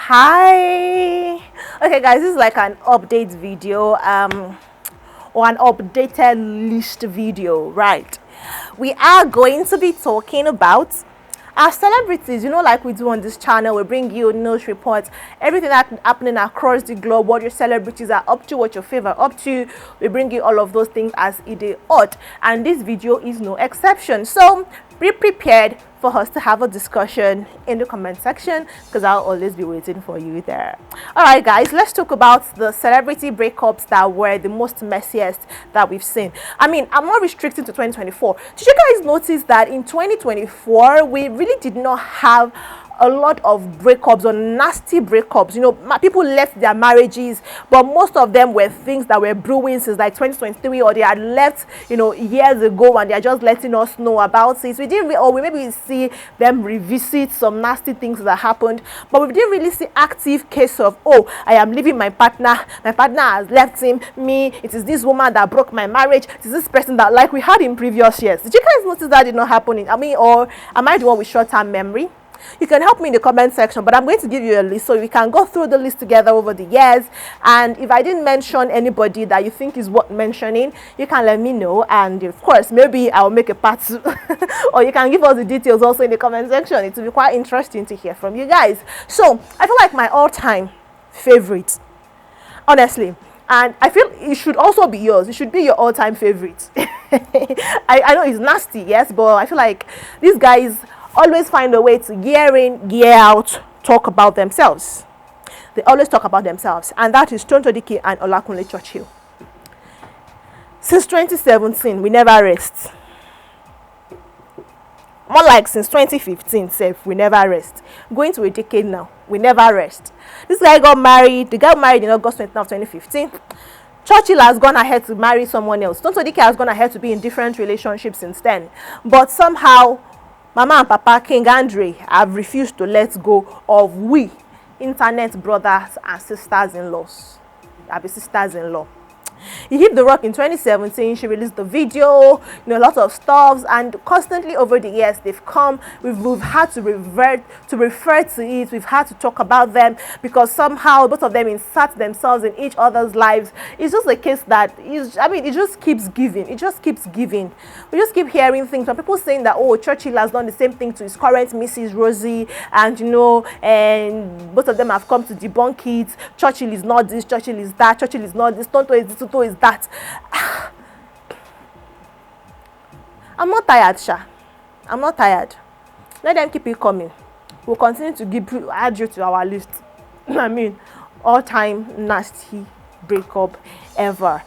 Hi. Okay guys, this is like an update video or an updated list video, right? We are going to be talking about our celebrities, like we do on this channel. We bring you news reports, everything that's happening across the globe, what your celebrities are up to, what your favorite up to. We bring you all of those things as it is odd, and this video is no exception. So be prepared for us to have a discussion in the comment section, because I'll always be waiting for you there. All right guys, let's talk about the celebrity breakups that were the most messiest that we've seen. I mean, I'm not restricting to 2024. Did you guys notice that in 2024 we really did not have a lot of breakups or nasty breakups? People left their marriages, but most of them were things that were brewing since like 2023, or they had left years ago, and they're just letting us know about it. We didn't or we maybe see them revisit some nasty things that happened, but we didn't really see active case of, oh, I am leaving my partner has left me, it is this woman that broke my marriage, it is this person that, like we had in previous years. Did you guys notice that did not happen or am I the one with short-term memory? You can help me in the comment section, but I'm going to give you a list so we can go through the list together over the years. And if I didn't mention anybody that you think is worth mentioning, you can let me know, and of course maybe I'll make a part 2 or you can give us the details also in the comment section. It will be quite interesting to hear from you guys. So I feel like my all-time favorite, honestly, and I feel it should also be yours. It should be your all-time favorite. I know it's nasty, yes, but I feel like these guys always find a way to gear in, gear out, talk about themselves. They always talk about themselves, and that is Tonto Dike and Olakunle Churchill. Since 2017, we never rest. More like since 2015, we never rest. Going to a decade now, we never rest. This guy got married. The guy got married in August 29th, 2015. Churchill has gone ahead to marry someone else. Tonto Dike has gone ahead to be in different relationships since then. But somehow, Mama and Papa, King Andre, have refused to let go of we, internet brothers and sisters-in-laws. Sisters-in-law. He hit the rock in 2017. She released the video, a lot of stuffs, and constantly over the years they've come. We've had to refer to it. We've had to talk about them because somehow both of them insert themselves in each other's lives. It's just a case that it just keeps giving. It just keeps giving. We just keep hearing things from people saying that, oh, Churchill has done the same thing to his current Mrs. Rosie, and and both of them have come to debunk it. Churchill is not this, Churchill is that, Churchill is not this, Tonto is this, Tonto is that. I'm not tired, Sha. I'm not tired. Let them keep it coming. We'll continue to add you to our list. All-time nasty breakup ever.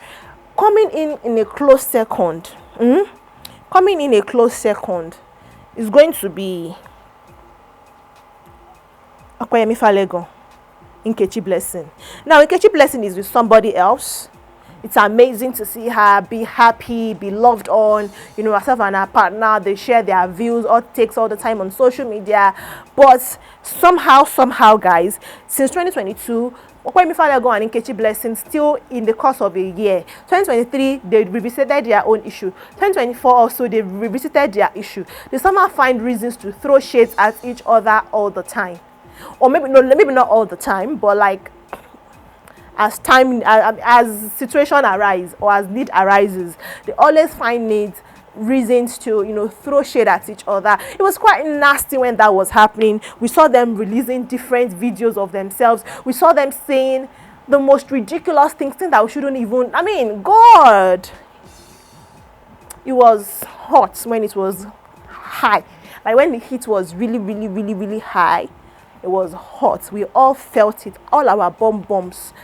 Coming in a close second. Coming in a close second is going to be Akoyemi Falegon, Nkechi Blessing. Now, Nkechi Blessing is with somebody else. It's amazing to see her be happy, be loved on, herself and her partner. They share their views or takes all the time on social media. But somehow, guys, since 2022, Akoyemi Falegon and Nkechi Blessing still in the course of a year. 2023, they revisited their own issue. 2024 also, they revisited their issue. They somehow find reasons to throw shades at each other all the time. Or maybe not all the time, but like as situation arise or as need arises, they always find reasons to throw shade at each other. It was quite nasty when that was happening. We saw them releasing different videos of themselves. We saw them saying the most ridiculous things that we shouldn't even. God, it was hot when it was high. Like when the heat was really high, it was hot. We all felt it. All our bombs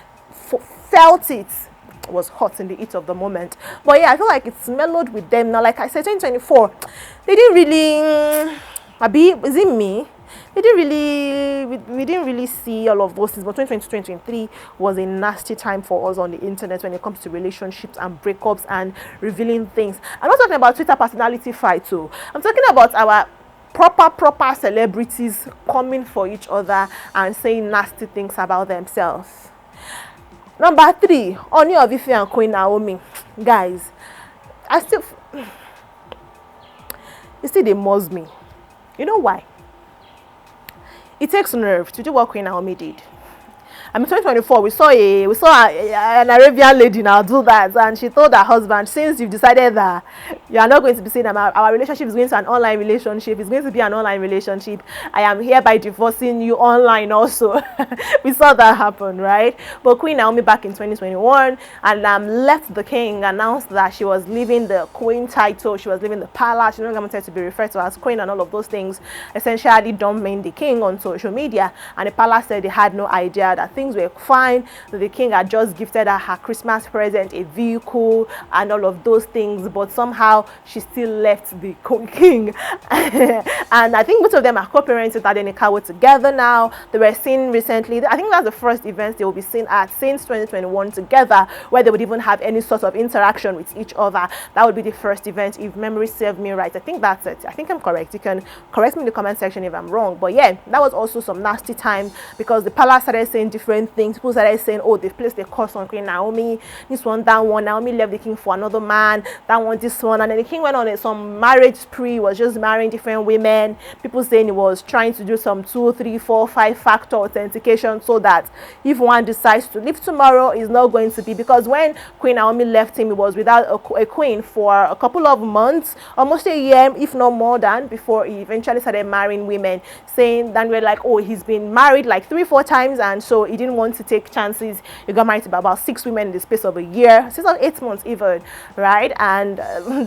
felt it. It was hot in the heat of the moment. But yeah, I feel like it's mellowed with them now. Like I said, 2024, they didn't really, is it me? We didn't really see all of those things. But 2022, 2023 was a nasty time for us on the internet when it comes to relationships and breakups and revealing things. I'm not talking about Twitter personality fight too. I'm talking about our proper celebrities coming for each other and saying nasty things about themselves. Number 3, Ooni of Ife and Queen Naomi. Guys, it still dey muzz me. You know why? It takes nerve to do what Queen Naomi did. I mean, 2024, we saw an Arabian lady now do that, and she told her husband, since you've decided that you are not going to be saying our relationship is going to an online relationship, it's going to be an online relationship, I am hereby divorcing you online also. We saw that happen, right? But Queen Naomi back in 2021 and left the king, announced that she was leaving the queen title, she was leaving the palace, she no longer wanted to be referred to as queen and all of those things. Essentially, don't mean the king on social media, and the palace said they had no idea that things were fine, that the king had just gifted her Christmas present, a vehicle and all of those things, but somehow she still left the king. And I think both of them are co-parents with Adenikawo together now. They were seen recently, I think that's the first event they will be seen at since 2021 together, where they would even have any sort of interaction with each other. That would be the first event, if memory serves me right. I think that's it. I think I'm correct. You can correct me in the comment section if I'm wrong. But yeah, that was also some nasty time, because the palace started saying different things. People started saying, oh, they've placed a curse on Queen Naomi, this one, that one. Naomi left the king for another man, that one, this one. And then the king went on some marriage spree, was just marrying different women. People saying he was trying to do some 2, 3, 4, 5-factor authentication, so that if one decides to leave tomorrow, it's not going to be, because when Queen Naomi left him, he was without a queen for a couple of months, almost a year, if not more than, before he eventually started marrying women, saying that we're like, oh, he's been married like 3-4 times, and so he didn't want to take chances. He got married to about 6 women in the space of a year, 6 or 8 months even, right? And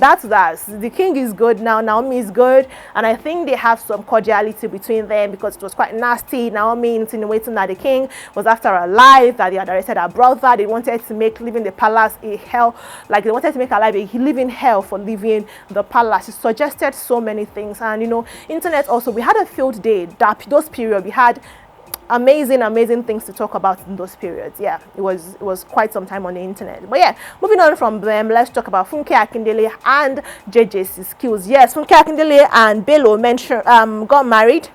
that's that. The king is good now, Naomi is good, and I think they have some cordiality between them, because it was quite nasty. Naomi insinuating that the king was after her life, that they had arrested her brother. They wanted to make living the palace a hell, like they wanted to make her life a living hell for leaving the palace. It suggested so many things. And you know, internet also, we had a field day, those period, we had amazing things to talk about in those periods. Yeah, it was quite some time on the internet. But yeah, moving on from them, let's talk about Funke Akindele and JJ's skills. Yes, Funke Akindele and Bello got married.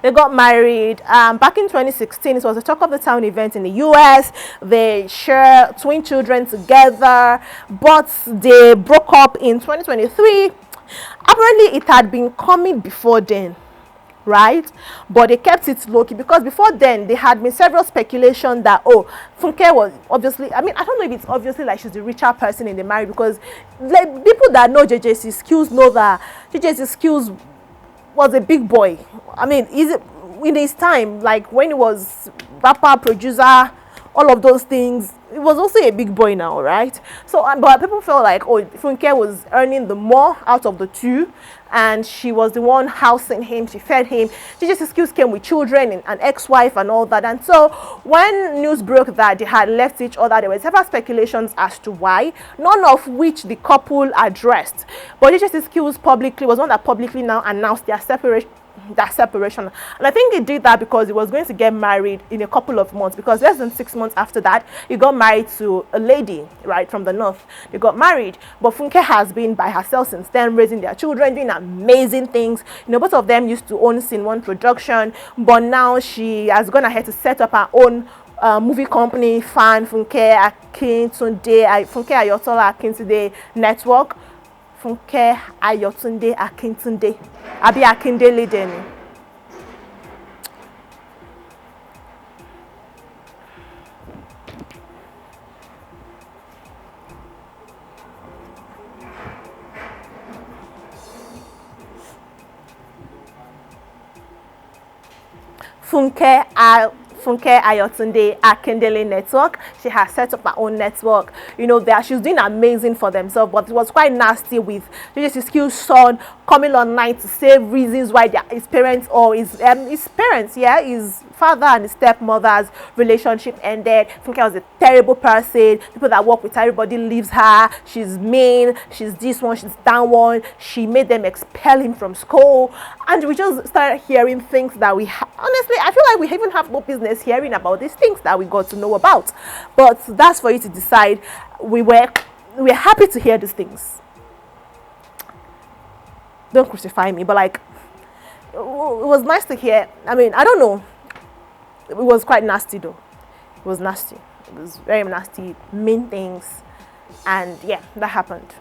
They got married back in 2016. It was a talk of the town event in the US. They share twin children together, but they broke up in 2023. Apparently it had been coming before then, right? But they kept it low-key, because before then there had been several speculation that, oh, Funke was obviously, I mean, I don't know if it's obviously like she's the richer person in the marriage, because like, people that know JJ's skills know that JJ's skills was a big boy. I mean, is it in his time, like when he was rapper, producer, all of those things, it was also a big boy now, right? So but people felt like, oh, Funke was earning the more out of the two, and she was the one housing him, she fed him. JJ's skills came with children and an ex-wife and all that. And so when news broke that they had left each other, there were several speculations as to why, none of which the couple addressed. But JJ's skills publicly was one that publicly now announced their separation. And I think he did that because he was going to get married in a couple of months, because less than 6 months after that he got married to a lady, right, from the north. They got married, but Funke has been by herself since then, raising their children, doing amazing things. You know, both of them used to own Scene One Production, but now she has gone ahead to set up her own movie company, Funke Ayotola Akintunde Network. Funke Ayotunde Akintunde Abi Akindele Deni. Funke Ayotunde Akindele Network. She has set up her own network. You know, she's doing amazing for themselves, but it was quite nasty with JJ's skills son coming online to say reasons why his parents, or his parents, yeah, his father and his stepmother's relationship ended. Funke was a terrible person. People that work with her, everybody leaves her. She's mean. She's this one. She's that one. She made them expel him from school, and we just started hearing things that we honestly, I feel like we even have no business hearing about these things that we got to know about. But that's for you to decide. We're happy to hear these things. Don't crucify me, but like, it was nice to hear. I mean, I don't know. It was quite nasty though. It was nasty. It was very nasty, mean things. And yeah, that happened.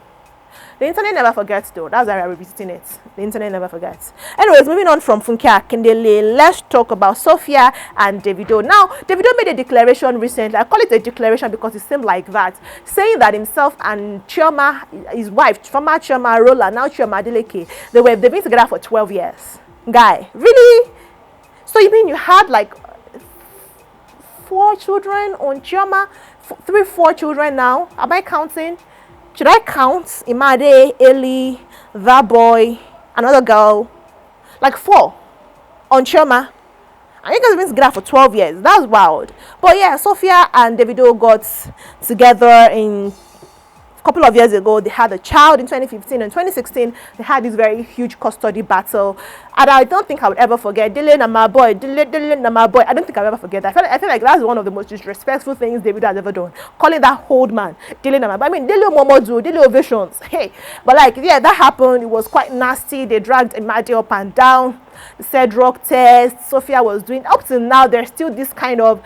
The internet never forgets though. That's why I'm revisiting it. The internet never forgets. Anyways, moving on from Funke Akindele, let's talk about Sophia and Davido. Now, Davido made a declaration recently. I call it a declaration because it seemed like that, saying that himself and Chioma, his wife, former Chioma Rola, now Chioma Adeleke, they've been together for 12 years. Guy, really? So you mean you had like 4 children on Chioma? 4 children now? Am I counting? Should I count Imade, Eli, that boy, another girl? Like 4 on Chioma. And you guys have been together for 12 years. That's wild. But yeah, Sophia and Davido got together in a couple of years ago. They had a child in 2015 and 2016. They had this very huge custody battle, and I don't think I would ever forget. Dylan and my boy, Dylan and my boy. I don't think I'll ever forget that. I feel like that's one of the most disrespectful things David has ever done. Calling that old man Dylan and my boy. I mean, Dylan Momodu, Dylan ovations. Hey, but like, yeah, that happened. It was quite nasty. They dragged Imadi up and down. They said drug test. Sophia was doing. Up till now, there's still this kind of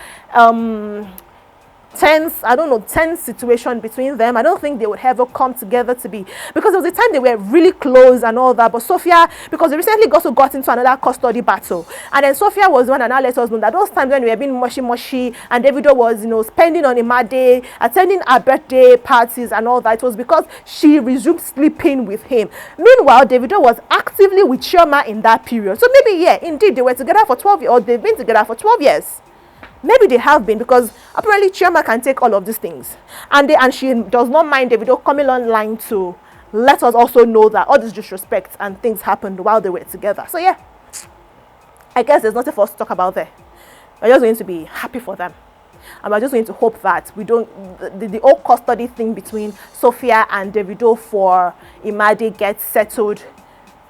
tense situation between them. I don't think they would ever come together to be, because there was a time they were really close and all that. But Sophia, because they recently also got into another custody battle, and then Sophia was the one that now let us know that those times when we were being mushy and Davido was, spending on Imade, attending her birthday parties and all that, it was because she resumed sleeping with him. Meanwhile, Davido was actively with Chioma in that period. So maybe, yeah, indeed, they were together for 12 years, or they've been together for 12 years. Maybe they have been, because apparently Chioma can take all of these things, and she does not mind Davido coming online to let us also know that all this disrespect and things happened while they were together. So yeah, I guess there's nothing for us to talk about there. We're just going to be happy for them, and we're just going to hope that we don't the whole custody thing between Sophia and Davido for Imade gets settled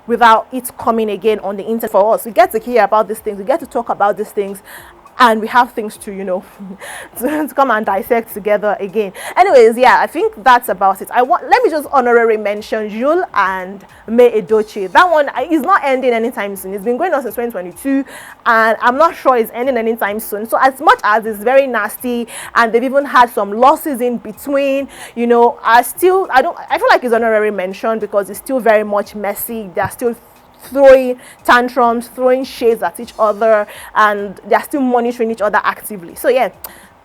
without it coming again on the internet for us. We get to hear about these things, we get to talk about these things, and we have things to, to come and dissect together again. Anyways, yeah, I think that's about it. Let me just honorary mention Jules and May Edochie. That one is not ending anytime soon. It's been going on since 2022, and I'm not sure it's ending anytime soon. So as much as it's very nasty, and they've even had some losses in between, I feel like it's honorary mention because it's still very much messy. They're still throwing tantrums, throwing shades at each other, and they're still monitoring each other actively. So yeah,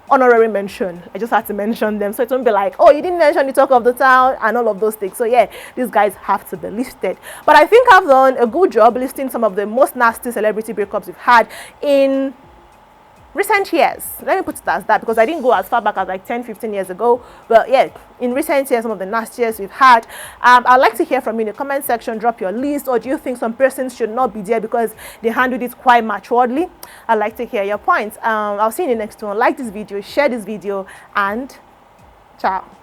honorary mention. I just had to mention them, so it won't be like, oh, you didn't mention the talk of the town and all of those things. So yeah, these guys have to be listed. But I think I've done a good job listing some of the most nasty celebrity breakups we've had in recent years. Let me put it as that, because I didn't go as far back as like 10-15 years ago. But yeah, in recent years, some of the nastiest we've had. I'd like to hear from you in the comment section. Drop your list, or do you think some persons should not be there because they handled it quite maturely? I'd like to hear your points. I'll see you in the next one. Like this video, share this video, and ciao.